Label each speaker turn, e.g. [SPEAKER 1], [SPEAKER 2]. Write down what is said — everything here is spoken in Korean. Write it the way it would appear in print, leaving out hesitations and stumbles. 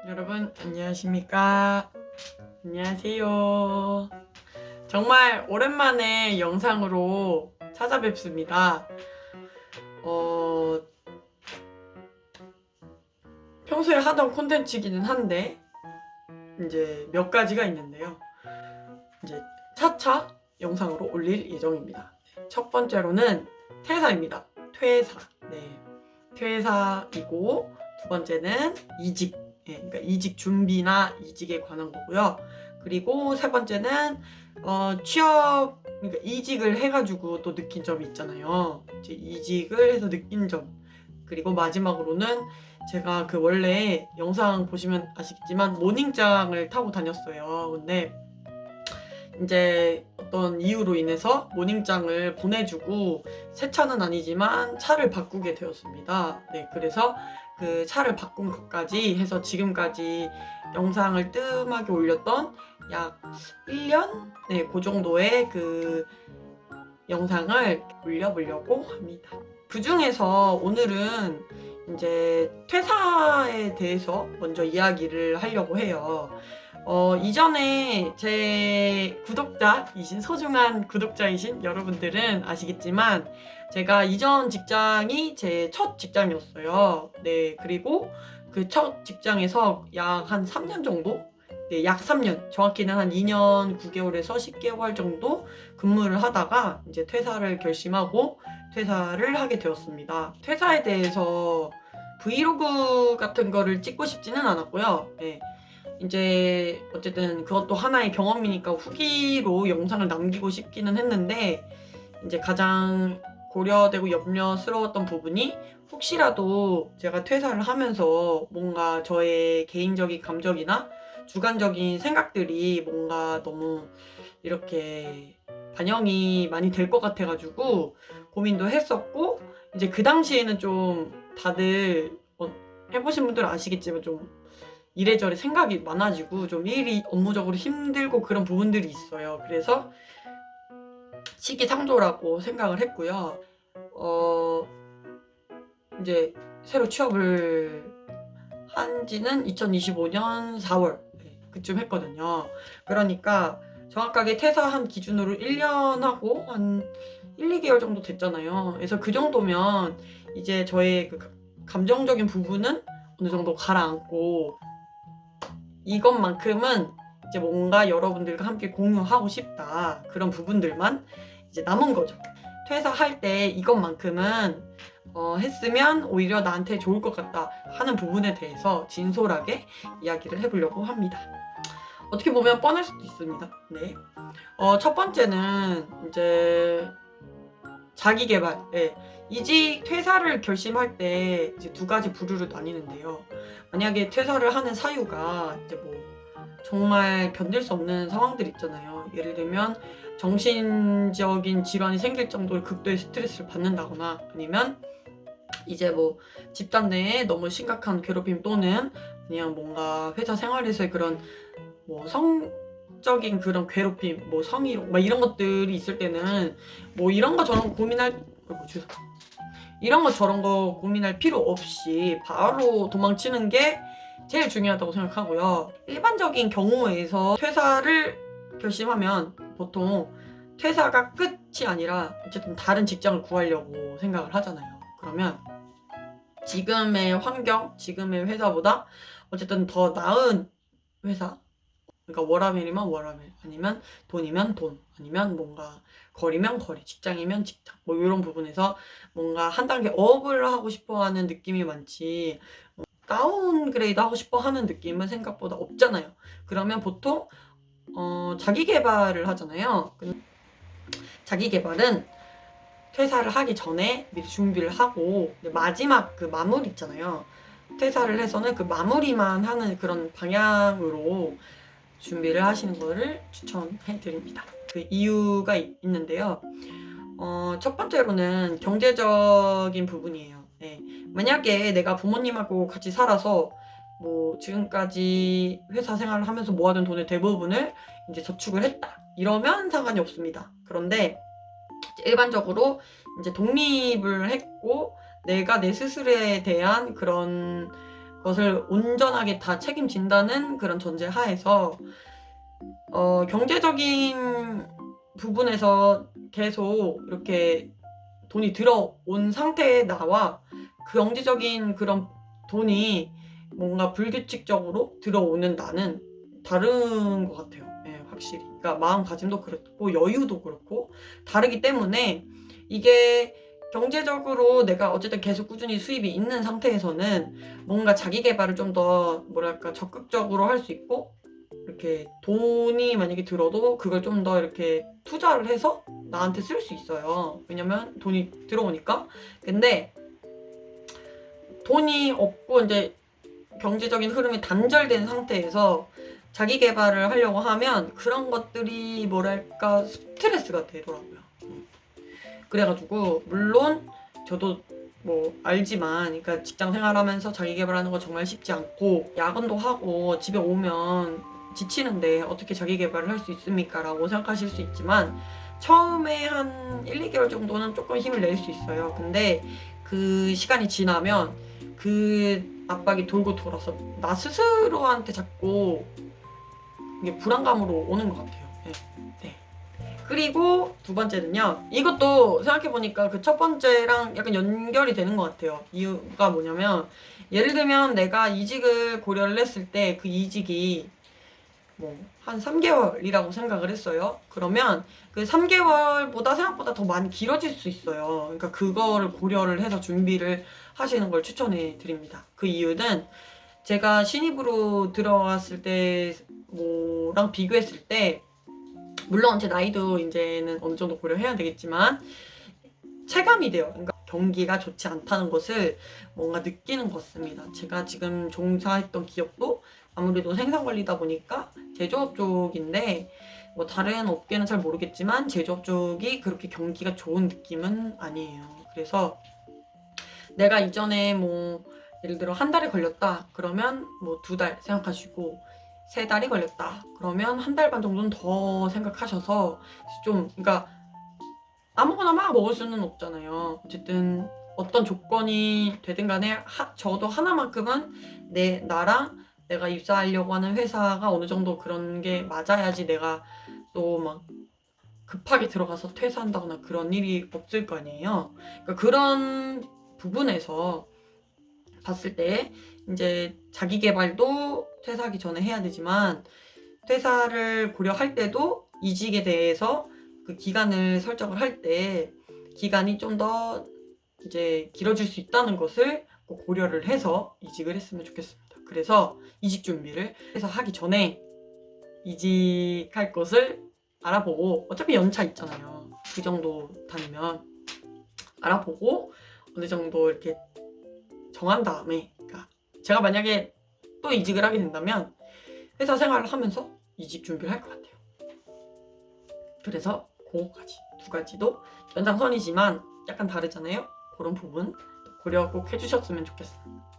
[SPEAKER 1] 여러분 안녕하십니까? 안녕하세요. 정말 오랜만에 영상으로 찾아뵙습니다. 평소에 하던 콘텐츠이기는 한데 이제 몇 가지가 있는데요. 이제 차차 영상으로 올릴 예정입니다. 첫 번째로는 퇴사입니다. 퇴사. 네. 퇴사이고 두 번째는 이직. 그러니까 이직 준비나 이직에 관한 거고요. 그리고 세 번째는 취업, 그러니까 이직을 해가지고 또 느낀 점이 있잖아요. 이제 이직을 해서 느낀 점. 그리고 마지막으로는 제가 그 원래 영상 보시면 아시겠지만 모닝장을 타고 다녔어요. 근데 이제 어떤 이유로 인해서 모닝장을 보내주고 새 차는 아니지만 차를 바꾸게 되었습니다. 네, 그래서 그 차를 바꾼 것까지 해서 지금까지 영상을 뜸하게 올렸던 약 1년? 네, 그 정도의 그 영상을 올려보려고 합니다. 그 중에서 오늘은 이제 퇴사에 대해서 먼저 이야기를 하려고 해요. 이전에 제 구독자이신, 소중한 구독자이신 여러분들은 아시겠지만, 제가 이전 직장이 제 첫 직장이었어요. 네, 그리고 그 첫 직장에서 약 한 3년 정도? 네, 약 3년. 정확히는 한 2년 9개월에서 10개월 정도 근무를 하다가 이제 퇴사를 결심하고 퇴사를 하게 되었습니다. 퇴사에 대해서 브이로그 같은 거를 찍고 싶지는 않았고요. 네. 이제 어쨌든 그것도 하나의 경험이니까 후기로 영상을 남기고 싶기는 했는데, 이제 가장 고려되고 염려스러웠던 부분이 혹시라도 제가 퇴사를 하면서 뭔가 저의 개인적인 감정이나 주관적인 생각들이 뭔가 너무 이렇게 반영이 많이 될 것 같아가지고 고민도 했었고, 이제 그 당시에는 좀 다들 해보신 분들은 아시겠지만 좀 이래저래 생각이 많아지고 좀 일이 업무적으로 힘들고 그런 부분들이 있어요. 그래서 시기상조라고 생각을 했고요. 이제 새로 취업을 한 지는 2025년 4월 그쯤 했거든요. 그러니까 정확하게 퇴사한 기준으로 1년하고 한 1, 2개월 정도 됐잖아요. 그래서 그 정도면 이제 저의 그 감정적인 부분은 어느 정도 가라앉고, 이것만큼은 이제 뭔가 여러분들과 함께 공유하고 싶다, 그런 부분들만 이제 남은 거죠. 퇴사할 때 이것만큼은 했으면 오히려 나한테 좋을 것 같다 하는 부분에 대해서 진솔하게 이야기를 해보려고 합니다. 어떻게 보면 뻔할 수도 있습니다. 네. 첫 번째는 이제 자기 개발. 네. 이직 퇴사를 결심할 때 이제 두 가지 부류로 나뉘는데요. 만약에 퇴사를 하는 사유가 이제 뭐 정말 견딜 수 없는 상황들 있잖아요. 예를 들면 정신적인 질환이 생길 정도로 극도의 스트레스를 받는다거나, 아니면 이제 뭐 집단 내에 너무 심각한 괴롭힘, 또는 그냥 뭔가 회사 생활에서의 그런 뭐 성적인 그런 괴롭힘, 뭐 성희롱 막 이런 것들이 있을 때는 뭐 이런 거 저런 거 고민할 이런 거 저런 거 고민할 필요 없이 바로 도망치는 게 제일 중요하다고 생각하고요. 일반적인 경우에서 퇴사를 결심하면 보통 퇴사가 끝이 아니라 어쨌든 다른 직장을 구하려고 생각을 하잖아요. 그러면 지금의 환경, 지금의 회사보다 어쨌든 더 나은 회사, 그러니까 워라밸이면 워라밸, 아니면 돈이면 돈, 아니면 뭔가 거리면 거리, 직장이면 직장, 뭐 이런 부분에서 뭔가 한 단계 업을 하고 싶어 하는 느낌이 많지, 다운그레이드 하고 싶어 하는 느낌은 생각보다 없잖아요. 그러면 보통 자기 개발을 하잖아요. 자기 개발은 퇴사를 하기 전에 미리 준비를 하고, 마지막 그 마무리 있잖아요. 퇴사를 해서는 그 마무리만 하는 그런 방향으로 준비를 하시는 거를 추천해 드립니다. 그 이유가 있는데요. 첫 번째로는 경제적인 부분이에요. 네. 만약에 내가 부모님하고 같이 살아서 뭐 지금까지 회사 생활을 하면서 모아둔 돈의 대부분을 이제 저축을 했다, 이러면 상관이 없습니다. 그런데 일반적으로 이제 독립을 했고 내가 내 스스로에 대한 그런 것을 온전하게 다 책임진다는 그런 전제 하에서 경제적인 부분에서 계속 이렇게 돈이 들어온 상태의 나와 그 경제적인 그런 돈이 뭔가 불규칙적으로 들어오는 나는 다른 것 같아요. 예, 확실히. 그러니까 마음가짐도 그렇고 여유도 그렇고 다르기 때문에 이게 경제적으로 내가 어쨌든 계속 꾸준히 수입이 있는 상태에서는 뭔가 자기 개발을 좀 더 뭐랄까 적극적으로 할 수 있고 이렇게 돈이 만약에 들어도 그걸 좀 더 이렇게 투자를 해서 나한테 쓸 수 있어요. 왜냐면 돈이 들어오니까. 근데 돈이 없고 이제 경제적인 흐름이 단절된 상태에서 자기 개발을 하려고 하면 그런 것들이 뭐랄까 스트레스가 되더라고요. 그래가지고 물론 저도 뭐 알지만 그러니까 직장 생활하면서 자기 개발하는 거 정말 쉽지 않고 야근도 하고 집에 오면 지치는데 어떻게 자기 개발을 할 수 있습니까? 라고 생각하실 수 있지만 처음에 한 1, 2개월 정도는 조금 힘을 낼 수 있어요. 근데 그 시간이 지나면 그 압박이 돌고 돌아서 나 스스로한테 자꾸 이게 불안감으로 오는 것 같아요. 네. 네. 그리고 두 번째는요. 이것도 생각해보니까 그 첫 번째랑 약간 연결이 되는 것 같아요. 이유가 뭐냐면 예를 들면 내가 이직을 고려를 했을 때 그 이직이 뭐 한 3개월이라고 생각을 했어요. 그러면 그 3개월보다 생각보다 더 많이 길어질 수 있어요. 그러니까 그거를 고려를 해서 준비를 하시는 걸 추천해 드립니다. 그 이유는 제가 신입으로 들어갔을 때 뭐랑 비교했을 때 물론 제 나이도 이제는 어느 정도 고려해야 되겠지만 체감이 돼요. 그러니까 경기가 좋지 않다는 것을 뭔가 느끼는 것 같습니다. 제가 지금 종사했던 기업도 아무래도 생산관리다 보니까 제조업 쪽인데 뭐 다른 업계는 잘 모르겠지만 제조업 쪽이 그렇게 경기가 좋은 느낌은 아니에요. 그래서 내가 이전에 뭐 예를 들어 한 달이 걸렸다 그러면 뭐 2달 생각하시고 3달이 걸렸다 그러면 한 달 반 정도는 더 생각하셔서 좀 그러니까 아무거나 막 먹을 수는 없잖아요. 어쨌든 어떤 조건이 되든 간에 적어도 하나만큼은 나랑 내가 입사하려고 하는 회사가 어느 정도 그런 게 맞아야지 내가 또 막 급하게 들어가서 퇴사한다거나 그런 일이 없을 거 아니에요. 그러니까 그런 부분에서 봤을 때 이제 자기 개발도 퇴사하기 전에 해야 되지만 퇴사를 고려할 때도 이직에 대해서 그 기간을 설정을 할 때 기간이 좀 더 이제 길어질 수 있다는 것을 꼭 고려를 해서 이직을 했으면 좋겠습니다. 그래서 이직 준비를 해서 하기 전에 이직할 것을 알아보고 어차피 연차 있잖아요. 그 정도 다니면 알아보고 어느 정도 이렇게 정한 다음에 그러니까 제가 만약에 또 이직을 하게 된다면 회사 생활을 하면서 이직 준비를 할 것 같아요. 그래서 그거까지 두 가지도 연장선이지만 약간 다르잖아요. 그런 부분 고려 꼭 해주셨으면 좋겠어요.